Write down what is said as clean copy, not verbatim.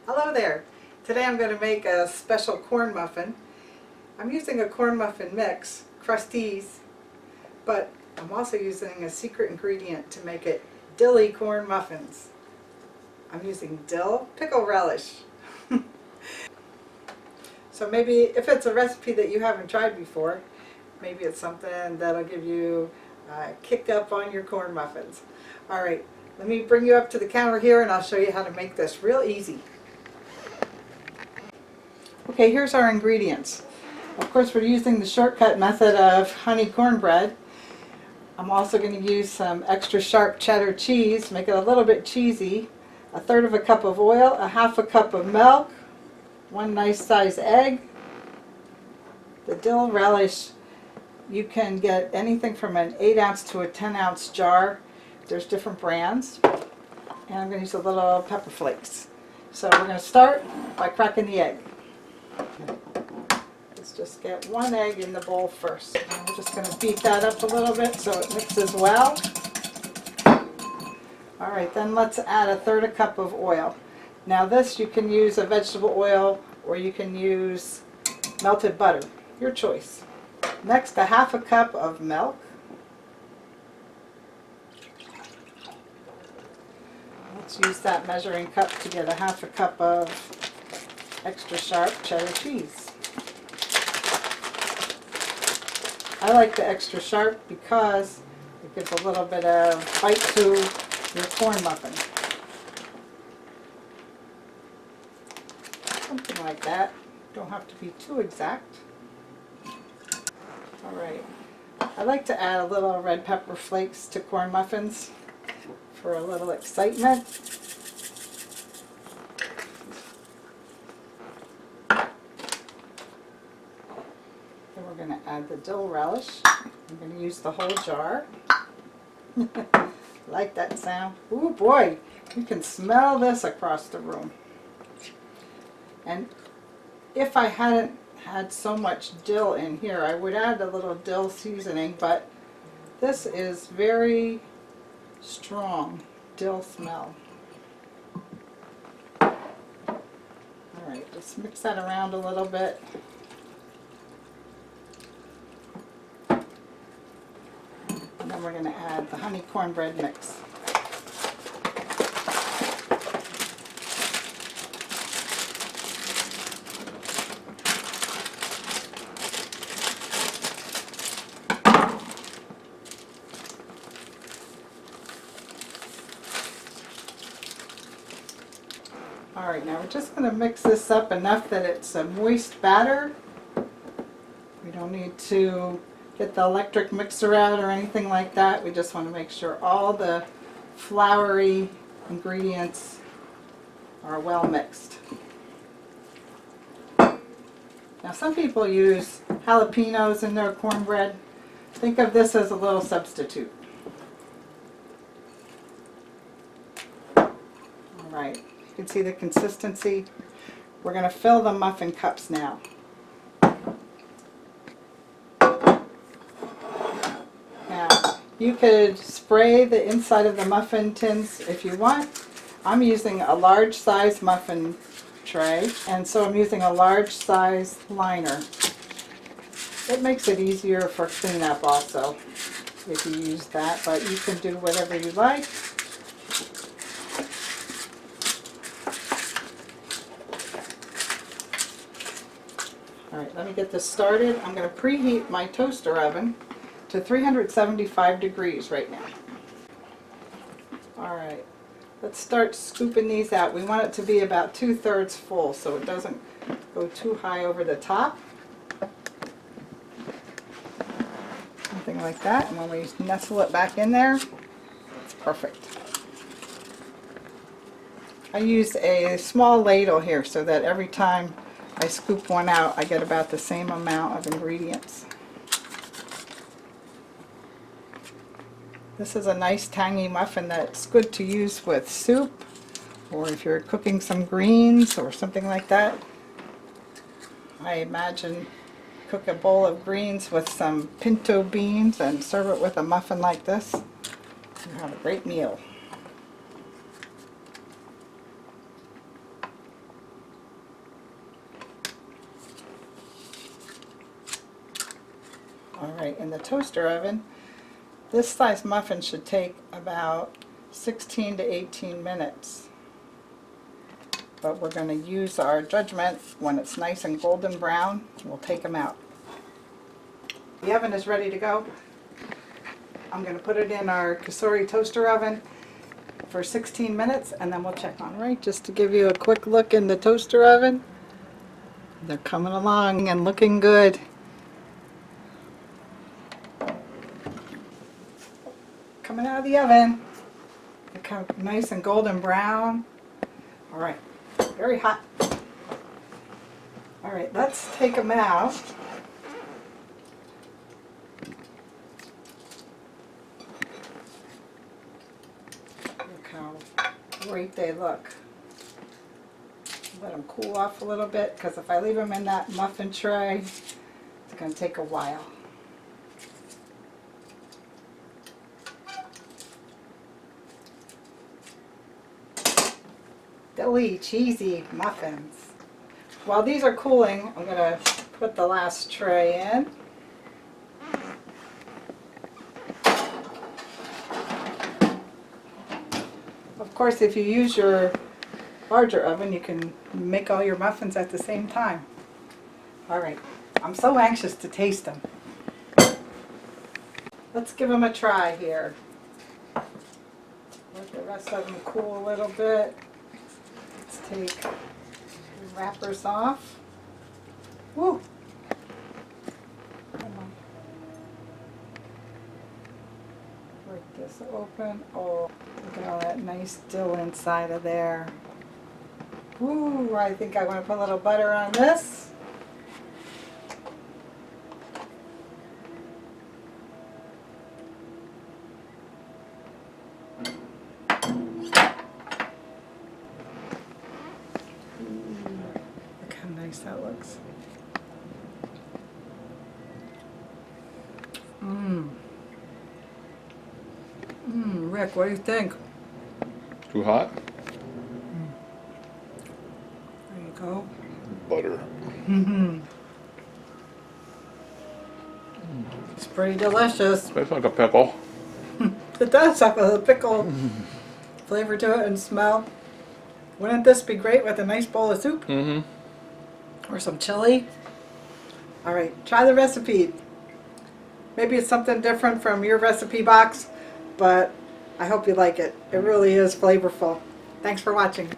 Hello there. Today I'm going to make a special corn muffin. I'm using a corn muffin mix, Krusteaz, but I'm also using a secret ingredient to make it Dilly Corn Muffins. I'm using Dill Pickle Relish. So maybe if it's a recipe that you haven't tried before, maybe it's something that'll give you a kick up on your corn muffins. Alright, let me bring you up to the counter here and I'll show you how to make this real easy. Okay, here's our ingredients. Of course, we're using the shortcut method of honey cornbread. I'm also going to use some extra sharp cheddar cheese, make it a little bit cheesy, 1/3 cup of oil, 1/2 cup of milk, 1 nice size egg. The dill relish, you can get anything from an 8-ounce to a 10-ounce jar. There's different brands. And I'm going to use a little pepper flakes. So we're going to start by cracking the egg. Let's just get 1 egg in the bowl first. And we're just going to beat that up a little bit so it mixes well. Alright, then let's add 1/3 cup of oil. Now this, you can use a vegetable oil or you can use melted butter, your choice. Next, 1/2 cup of milk. Let's use that measuring cup to get 1/2 cup of extra sharp cheddar cheese. I like the extra sharp because it gives a little bit of bite to your corn muffin. Something like that. Don't have to be too exact. Alright. I like to add a little red pepper flakes to corn muffins for a little excitement. Then we're going to add the dill relish. I'm going to use the whole jar. Like that sound? Ooh boy, you can smell this across the room. And if I hadn't had so much dill in here, I would add a little dill seasoning, but this is very strong dill smell. Alright, just mix that around a little bit. And then we're going to add the honey cornbread mix. Alright, now we're just going to mix this up enough that it's a moist batter. We don't need to get the electric mixer out or anything like that. We just want to make sure all the floury ingredients are well mixed. Now some people use jalapenos in their cornbread. Think of this as a little substitute. Alright. You can see the consistency. We're going to fill the muffin cups now. Now, you could spray the inside of the muffin tins if you want. I'm using a large size muffin tray, and so I'm using a large size liner. It makes it easier for cleanup also if you use that, but you can do whatever you like. Alright, let me get this started. I'm going to preheat my toaster oven to 375 degrees right now. Alright, let's start scooping these out. We want it to be about 2/3 full so it doesn't go too high over the top. Something like that, and when we nestle it back in there, it's perfect. I use a small ladle here so that every time I scoop one out, I get about the same amount of ingredients. This is a nice tangy muffin that's good to use with soup, or if you're cooking some greens or something like that. I imagine cook a bowl of greens with some pinto beans and serve it with a muffin like this. You have a great meal. Alright, in the toaster oven, this size muffin should take about 16 to 18 minutes. But we're going to use our judgment when it's nice and golden brown. We'll take them out. The oven is ready to go. I'm going to put it in our Krusteaz toaster oven for 16 minutes and then we'll check on. Right, just to give you a quick look in the toaster oven. They're coming along and looking good. Coming out of the oven. They're kind of nice and golden brown. All right, very hot. All right, let's take them out. Look how great they look. Let them cool off a little bit, because if I leave them in that muffin tray, it's going to take a while. Dilly cheesy muffins. While these are cooling, I'm going to put the last tray in. Of course, if you use your larger oven, you can make all your muffins at the same time. All right, I'm so anxious to taste them. Let's give them a try here. Let the rest of them cool a little bit. Let's take the wrappers off. Woo! Come on. Break this open. Oh, look at all that nice dill inside of there. Ooh, I think I want to put a little butter on this. Look how nice that looks. Rick, what do you think? Too hot? There you go. Butter. It's pretty delicious. Tastes like a pickle. It does have a pickle flavor to it and smell. Wouldn't this be great with a nice bowl of soup? Or some chili? Alright, try the recipe. Maybe it's something different from your recipe box, but I hope you like it. It really is flavorful. Thanks for watching.